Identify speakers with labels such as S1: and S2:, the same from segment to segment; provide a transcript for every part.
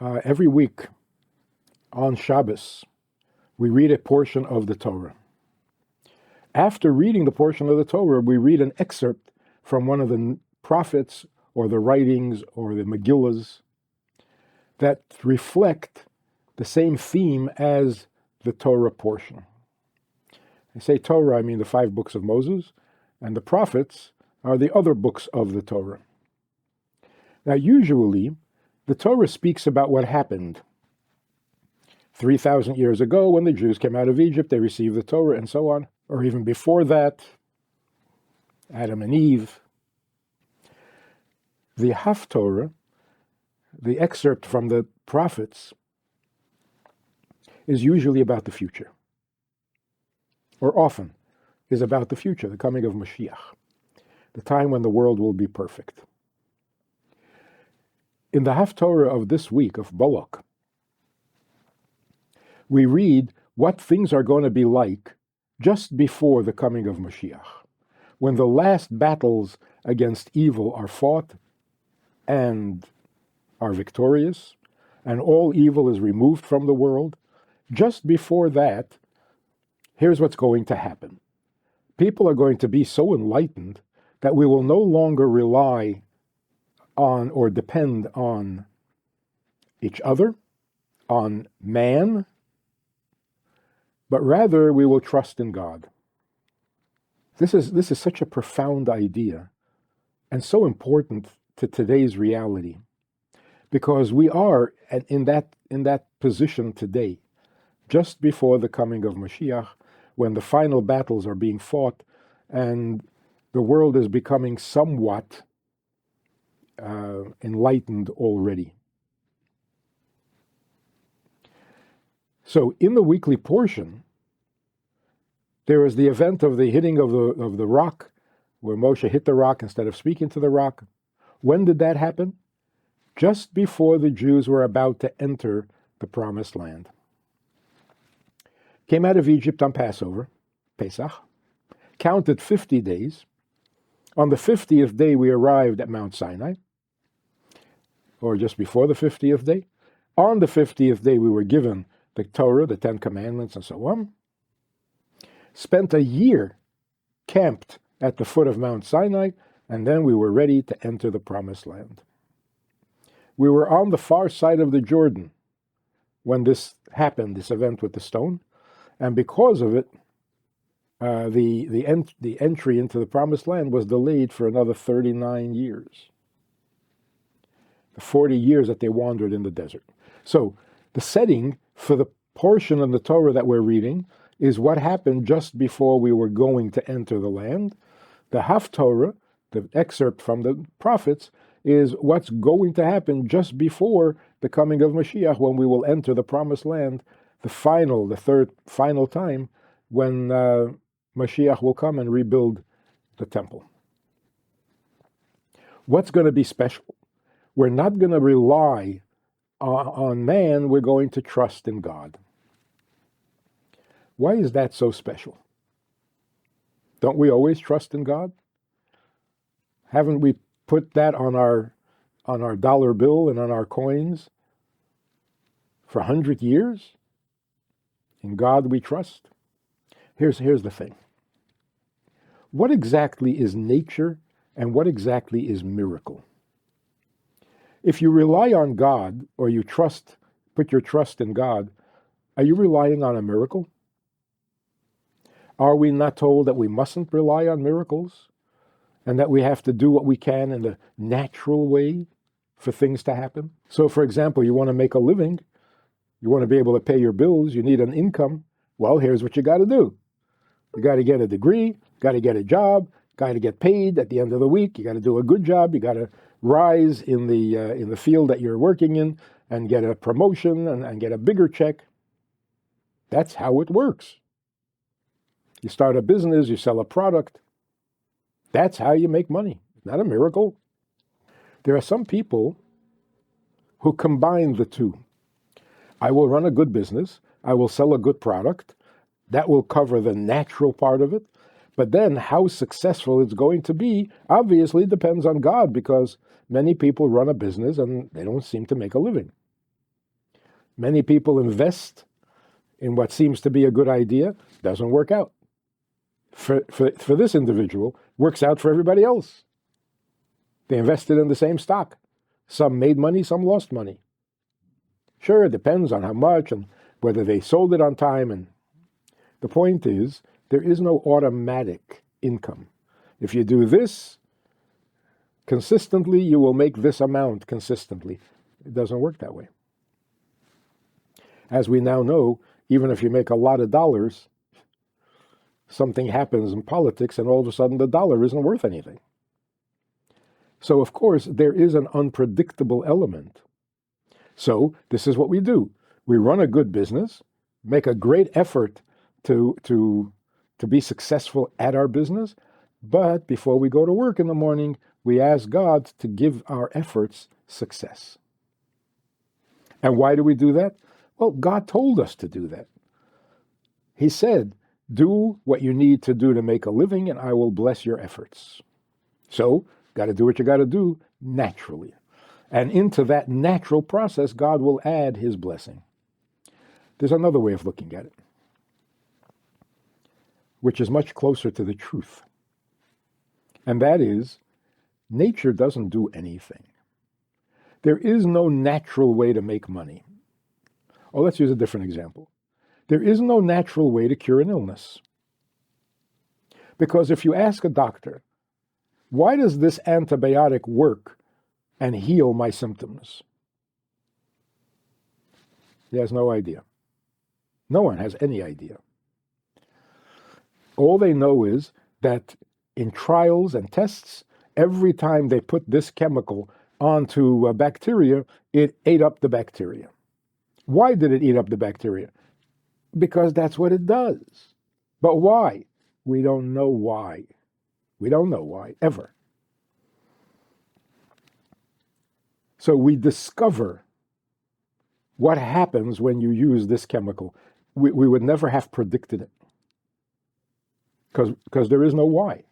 S1: Every week on Shabbos, we read a portion of the Torah. After reading the portion of the Torah, we read an excerpt from one of the prophets or the writings or the Megillas that reflect the same theme as the Torah portion. I say Torah, I mean the 5 books of Moses, and the prophets are the other books of the Torah. Now, usually, the Torah speaks about what happened 3,000 years ago when the Jews came out of Egypt, they received the Torah and so on, or even before that, Adam and Eve. The Haftorah, the excerpt from the prophets, is usually about the future, or often is about the future, the coming of Mashiach, the time when the world will be perfect. In the Haftorah of this week, of Balak, we read what things are going to be like just before the coming of Mashiach, when the last battles against evil are fought and are victorious, and all evil is removed from the world. Just before that, here's what's going to happen. People are going to be so enlightened that we will no longer rely on or depend on each other, on man, but rather we will trust in God. This is such a profound idea and so important to today's reality, because we are in that position today, just before the coming of Mashiach, when the final battles are being fought and the world is becoming somewhat enlightened already. So in the weekly portion, there is the event of the hitting of the rock, where Moshe hit the rock instead of speaking to the rock. When did that happen? Just before the Jews were about to enter the promised land. Came out of Egypt on Passover, Pesach, counted 50 days. On the 50th day, we arrived at Mount Sinai, or just before the 50th day. On the 50th day, we were given the Torah, the 10 Commandments, and so on. Spent a year camped at the foot of Mount Sinai, and then we were ready to enter the Promised Land. We were on the far side of the Jordan when this happened, this event with the stone, and because of it, the entry into the Promised Land was delayed for another 39 years. The 40 years that they wandered in the desert. So the setting for the portion of the Torah that we're reading is what happened just before we were going to enter the land. The Haftorah, the excerpt from the prophets, is what's going to happen just before the coming of Mashiach, when we will enter the Promised Land, the third final time, when Mashiach will come and rebuild the temple. What's going to be special? We're not going to rely on man, we're going to trust in God. Why is that so special? Don't we always trust in God? Haven't we put that on our dollar bill and on our coins for 100 years? In God we trust. Here's the thing. What exactly is nature and what exactly is miracle? If you rely on God, or you put your trust in God, are you relying on a miracle? Are we not told that we mustn't rely on miracles, and that we have to do what we can in the natural way for things to happen? So, for example, you want to make a living, you want to be able to pay your bills, you need an income. Well, here's what you got to do. You got to get a degree, got to get a job, got to get paid at the end of the week, you got to do a good job, you got to rise in the field that you're working in and get a promotion and get a bigger check. That's how it works. You start a business, you sell a product. That's how you make money. It's not a miracle. There are some people who combine the two. I will run a good business, I will sell a good product, that will cover the natural part of it, but then how successful it's going to be obviously depends on God, because many people run a business and they don't seem to make a living. Many people invest in what seems to be a good idea, doesn't work out. For this individual, works out for everybody else. They invested in the same stock. Some made money, some lost money. Sure, it depends on how much and whether they sold it on time. And the point is, there is no automatic income. If you do this consistently, you will make this amount consistently. It doesn't work that way. As we now know, even if you make a lot of dollars, something happens in politics and all of a sudden the dollar isn't worth anything. So, of course, there is an unpredictable element. So this is what we do. We run a good business, make a great effort to be successful at our business, but before we go to work in the morning, we ask God to give our efforts success. And why do we do that? Well, God told us to do that. He said, do what you need to do to make a living, and I will bless your efforts. So, got to do what you got to do naturally. And into that natural process, God will add his blessing. There's another way of looking at it, which is much closer to the truth. And that is, nature doesn't do anything. There is no natural way to make money. Oh, let's use a different example. There is no natural way to cure an illness. Because if you ask a doctor, why does this antibiotic work and heal my symptoms? He has no idea. No one has any idea. All they know is that in trials and tests, every time they put this chemical onto a bacteria, it ate up the bacteria. Why did it eat up the bacteria? Because that's what it does. But why? We don't know why. We don't know why, ever. So we discover what happens when you use this chemical. We would never have predicted it, because there is no why.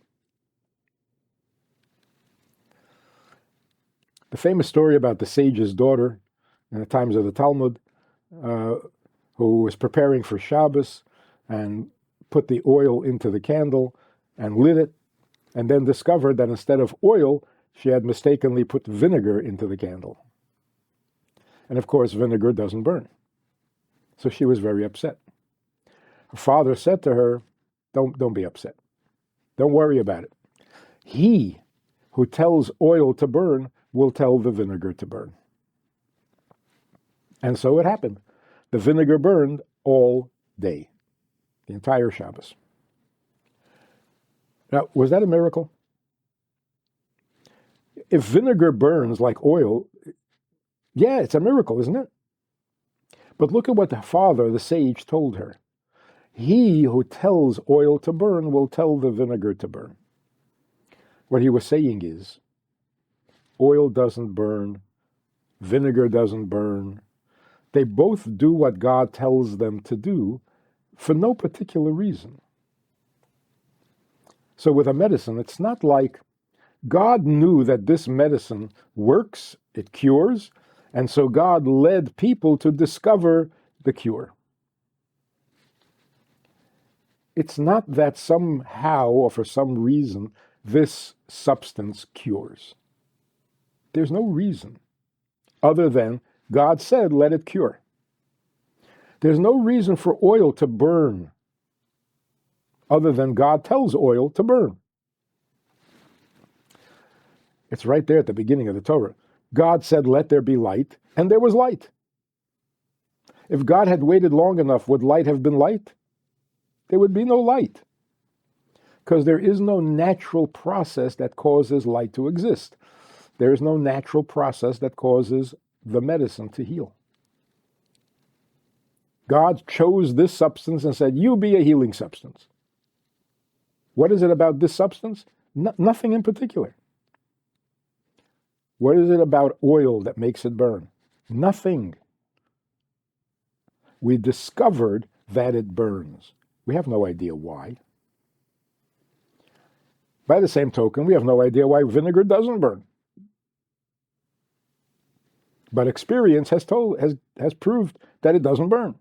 S1: The famous story about the sage's daughter in the times of the Talmud, who was preparing for Shabbos and put the oil into the candle and lit it, and then discovered that instead of oil, she had mistakenly put vinegar into the candle. And of course, vinegar doesn't burn. So she was very upset. Her father said to her, don't be upset. Don't worry about it. He who tells oil to burn will tell the vinegar to burn. And so it happened. The vinegar burned all day, the entire Shabbos. Now, was that a miracle? If vinegar burns like oil, yeah, it's a miracle, isn't it? But look at what the father, the sage, told her. He who tells oil to burn will tell the vinegar to burn. What he was saying is, oil doesn't burn, vinegar doesn't burn. They both do what God tells them to do for no particular reason. So with a medicine, it's not like God knew that this medicine works, it cures, and so God led people to discover the cure. It's not that somehow or for some reason this substance cures. There's no reason other than God said, let it cure. There's no reason for oil to burn other than God tells oil to burn. It's right there at the beginning of the Torah. God said, let there be light, and there was light. If God had waited long enough, would light have been light? There would be no light, because there is no natural process that causes light to exist. There is no natural process that causes the medicine to heal. God chose this substance and said, you be a healing substance. What is it about this substance? Nothing in particular. What is it about oil that makes it burn? Nothing. We discovered that it burns. We have no idea why. By the same token, we have no idea why vinegar doesn't burn. But experience has proved that it doesn't burn.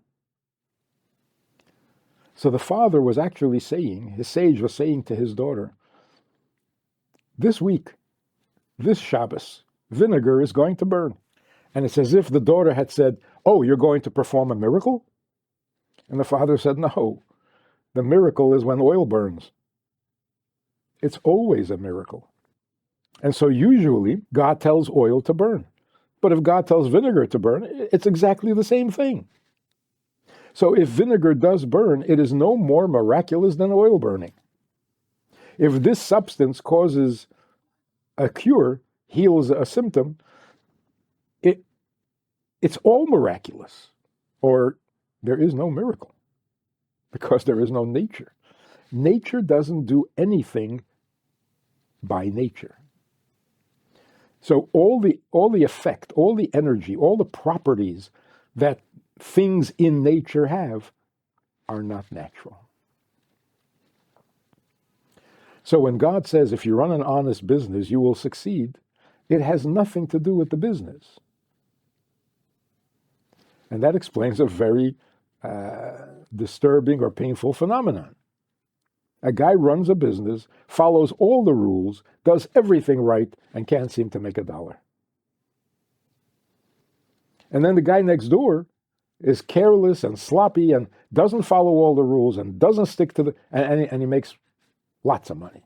S1: So the father was actually saying, his sage was saying to his daughter, this week, this Shabbos, vinegar is going to burn. And it's as if the daughter had said, oh, you're going to perform a miracle? And the father said, no, the miracle is when oil burns. It's always a miracle. And so usually God tells oil to burn. But if God tells vinegar to burn, it's exactly the same thing. So if vinegar does burn, it is no more miraculous than oil burning. If this substance causes a cure, heals a symptom, it's all miraculous. Or there is no miracle, because there is no nature. Nature doesn't do anything by nature. So all the effect, all the energy, all the properties that things in nature have are not natural. So when God says, if you run an honest business, you will succeed, it has nothing to do with the business. And that explains a very disturbing or painful phenomenon. A guy runs a business, follows all the rules, does everything right, and can't seem to make $1. And then the guy next door is careless and sloppy and doesn't follow all the rules and doesn't stick to and he makes lots of money.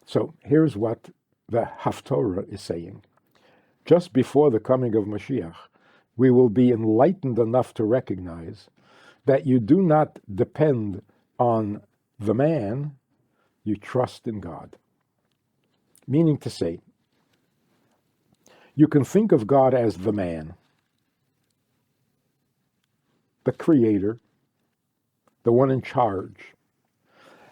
S1: So here's what the Haftorah is saying. Just before the coming of Mashiach, we will be enlightened enough to recognize that you do not depend on the man, you trust in God. Meaning to say, you can think of God as the man, the creator, the one in charge.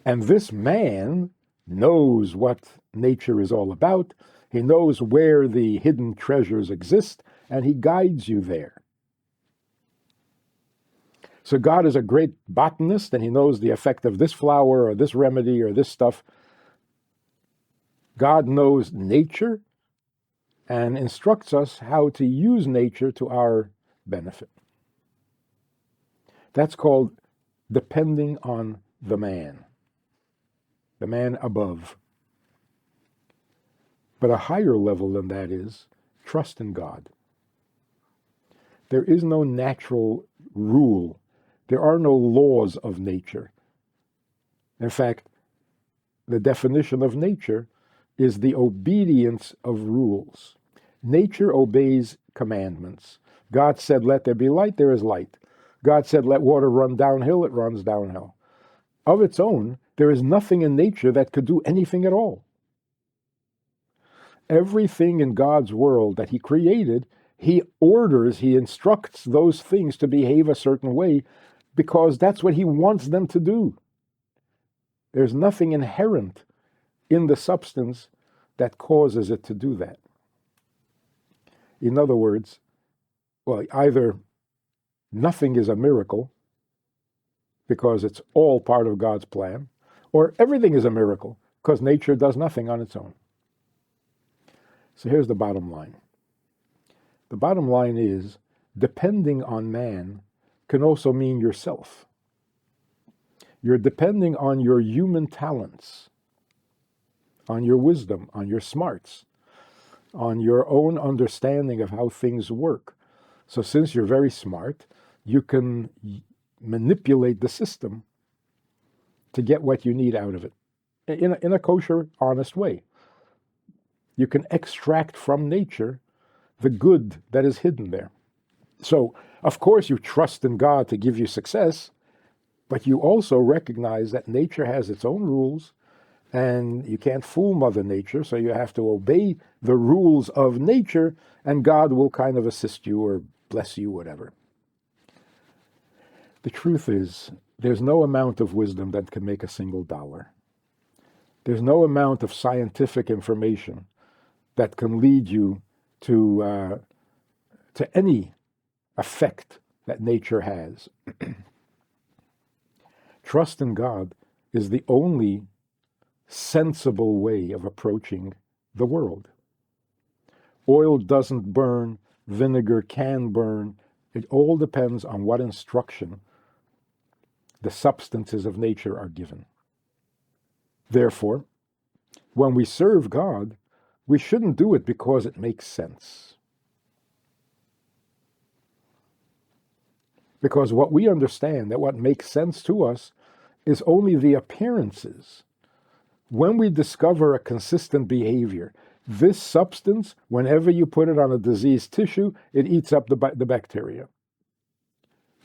S1: And this man knows what nature is all about. He knows where the hidden treasures exist, and he guides you there. So God is a great botanist, and he knows the effect of this flower or this remedy or this stuff. God knows nature and instructs us how to use nature to our benefit. That's called depending on the man above. But a higher level than that is trust in God. There is no natural rule. There are no laws of nature. In fact, the definition of nature is the obedience of rules. Nature obeys commandments. God said, let there be light, there is light. God said, let water run downhill, it runs downhill. Of its own, there is nothing in nature that could do anything at all. Everything in God's world that he created, he orders, he instructs those things to behave a certain way because that's what he wants them to do. There's nothing inherent in the substance that causes it to do that. In other words, well, either nothing is a miracle because it's all part of God's plan, or everything is a miracle because nature does nothing on its own. So here's the bottom line. The bottom line is, depending on man can also mean yourself. You're depending on your human talents, on your wisdom, on your smarts, on your own understanding of how things work. So since you're very smart, you can manipulate the system to get what you need out of it in a kosher, honest way. You can extract from nature the good that is hidden there. So, of course, you trust in God to give you success, but you also recognize that nature has its own rules, and you can't fool Mother Nature, so you have to obey the rules of nature, and God will kind of assist you or bless you, whatever. The truth is, there's no amount of wisdom that can make a single dollar. There's no amount of scientific information that can lead you to any effect that nature has. Trust in God is the only sensible way of approaching the world. Oil doesn't burn, vinegar can burn. It all depends on what instruction the substances of nature are given. Therefore, when we serve God, we shouldn't do it because it makes sense. Because what we understand, that what makes sense to us, is only the appearances. When we discover a consistent behavior, this substance, whenever you put it on a diseased tissue, it eats up the bacteria.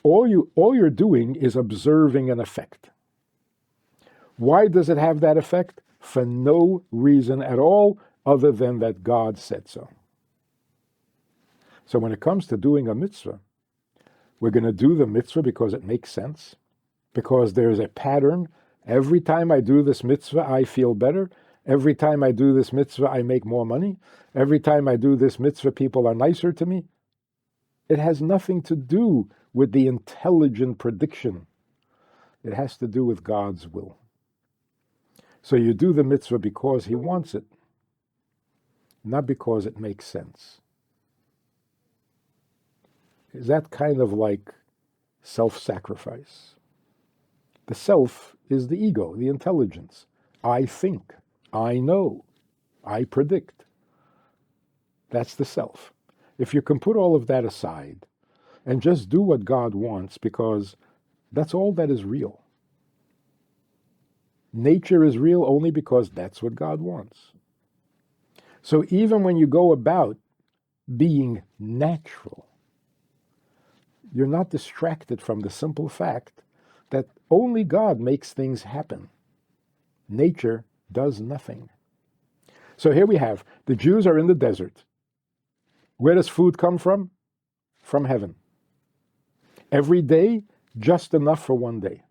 S1: All you're doing is observing an effect. Why does it have that effect? For no reason at all other than that God said so. So when it comes to doing a mitzvah, we're going to do the mitzvah because it makes sense, because there's a pattern. Every time I do this mitzvah, I feel better. Every time I do this mitzvah, I make more money. Every time I do this mitzvah, people are nicer to me. It has nothing to do with the intelligent prediction. It has to do with God's will. So you do the mitzvah because He wants it, not because it makes sense. Is that kind of like self-sacrifice? The self is the ego, the intelligence. I think, I know, I predict. That's the self. If you can put all of that aside and just do what God wants, because that's all that is real. Nature is real only because that's what God wants. So even when you go about being natural, you're not distracted from the simple fact that only God makes things happen. Nature does nothing. So here we have, the Jews are in the desert. Where does food come from? From heaven. Every day, just enough for one day.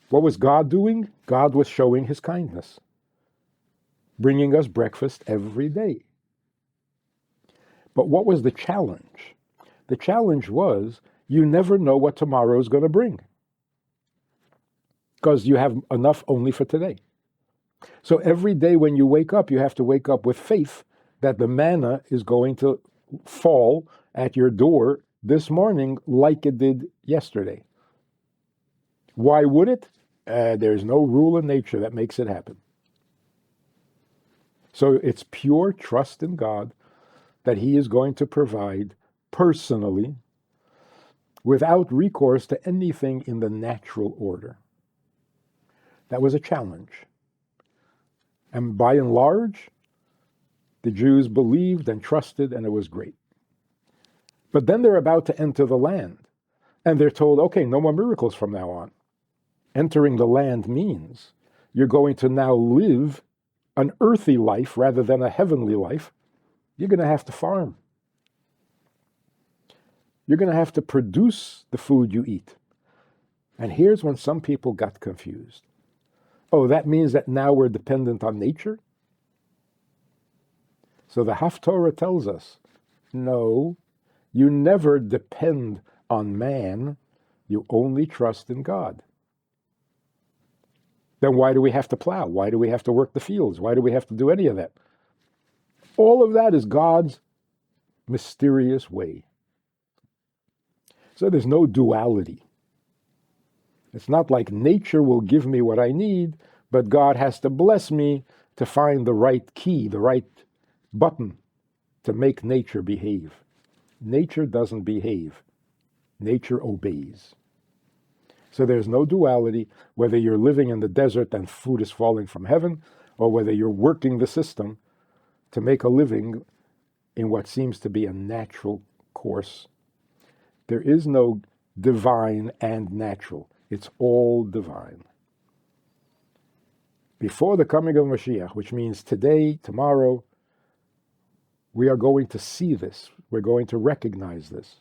S1: What was God doing? God was showing His kindness, bringing us breakfast every day. But what was the challenge? The challenge was, you never know what tomorrow is going to bring, because you have enough only for today. So every day when you wake up, you have to wake up with faith that the manna is going to fall at your door this morning like it did yesterday. Why would it? There's no rule in nature that makes it happen. So it's pure trust in God that He is going to provide personally without recourse to anything in the natural order. That was a challenge. And by and large, the Jews believed and trusted, and it was great. But then they're about to enter the land, and they're told, okay, no more miracles from now on. Entering the land means you're going to now live an earthly life rather than a heavenly life. You're going to have to farm. You're going to have to produce the food you eat. And here's when some people got confused. Oh, that means that now we're dependent on nature? So the Haftorah tells us, no, you never depend on man, you only trust in God. Then why do we have to plow? Why do we have to work the fields? Why do we have to do any of that? All of that is God's mysterious way. So there's no duality. It's not like nature will give me what I need, but God has to bless me to find the right key, the right button to make nature behave. Nature doesn't behave. Nature obeys. So there's no duality, whether you're living in the desert and food is falling from heaven, or whether you're working the system to make a living in what seems to be a natural course. There is no divine and natural. It's all divine. Before the coming of Mashiach, which means today, tomorrow, we are going to see this. We're going to recognize this.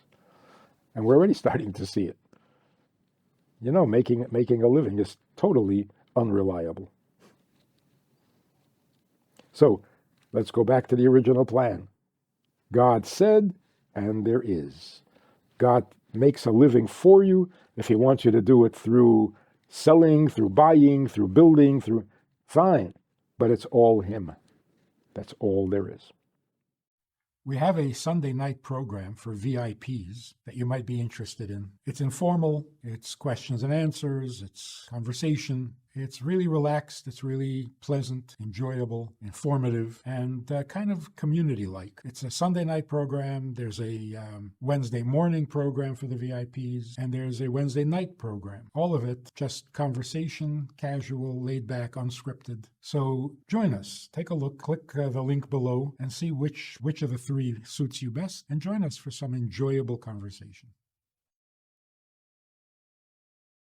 S1: And we're already starting to see it. You know, making a living is totally unreliable. So, let's go back to the original plan. God said, and there is. God makes a living for you. If He wants you to do it through selling, through buying, through building, through, fine. But it's all Him. That's all there is.
S2: We have a Sunday night program for VIPs that you might be interested in. It's informal, it's questions and answers, it's conversation. It's really relaxed, it's really pleasant, enjoyable, informative, and kind of community-like. It's a Sunday night program, there's a Wednesday morning program for the VIPs, and there's a Wednesday night program. All of it just conversation, casual, laid-back, unscripted. So join us, take a look, click the link below, and see which of the three suits you best, and join us for some enjoyable conversation.